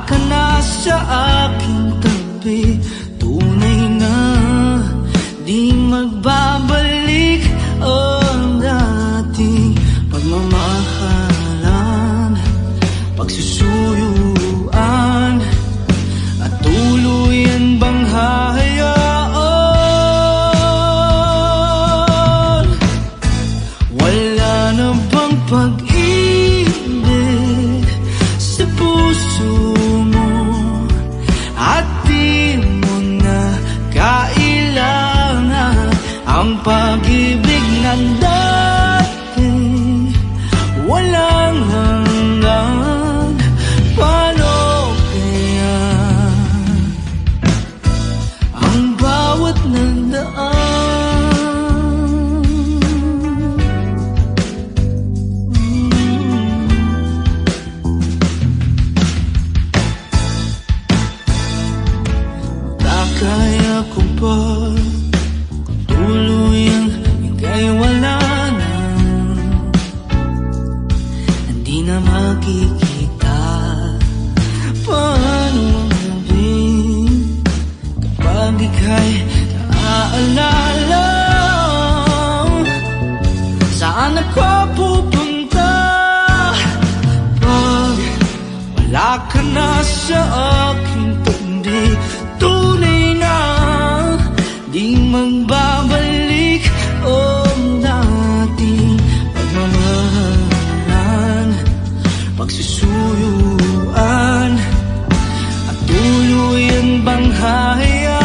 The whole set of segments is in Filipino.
ka na sa aking tabi, tunay na di magbabalik ang dating pagmamahalan, pagsusuyuan, at tuluyan bang hayaan? Wala na bang pag-ibig sa puso mo, at di mo na kailangan ang pag-ibig na dati walang hanggan? Paano kaya ang bawat nandaan? Kaya ko ba tuluyang ika'y wala na, hindi na makikita? Paano magawin kapag ika'y naaalala? Saan ako pupunta pag wala ka na sa aking tabi? Tunay na di magbabalik ang dating pagmamahalan, pagsusuyuan, at tuluyan bang hayaan?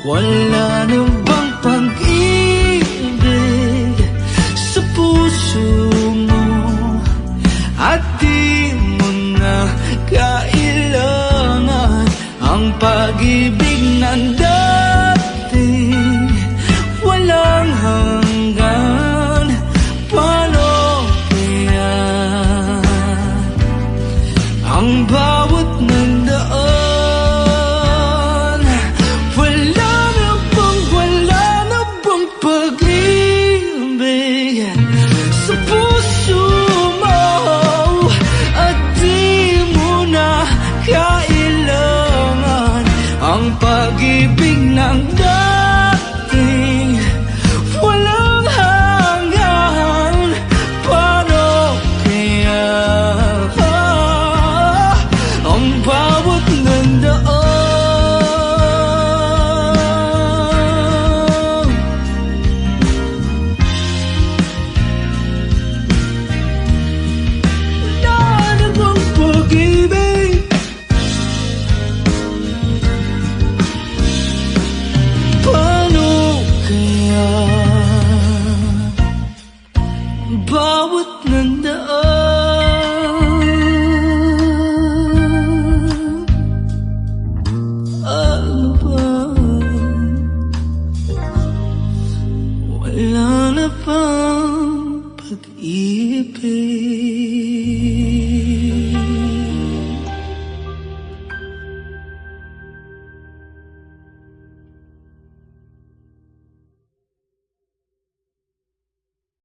Wala na bang pag-ibig sa puso mo, at di mo na kailangan ang pag-ibig na dati walang hanggan? Paano kaya ang bawat nandaan? Wala na bang pag-ibig sa puso mo, at di mo na kailangan ang pag-ibig ng dating walang hanggan? Paano kaya ang bawat nandaan? Wala na bang pag-ibig? Paano kaya ang bawat nandaan? Ano ba? Wala na bang pag-ibig?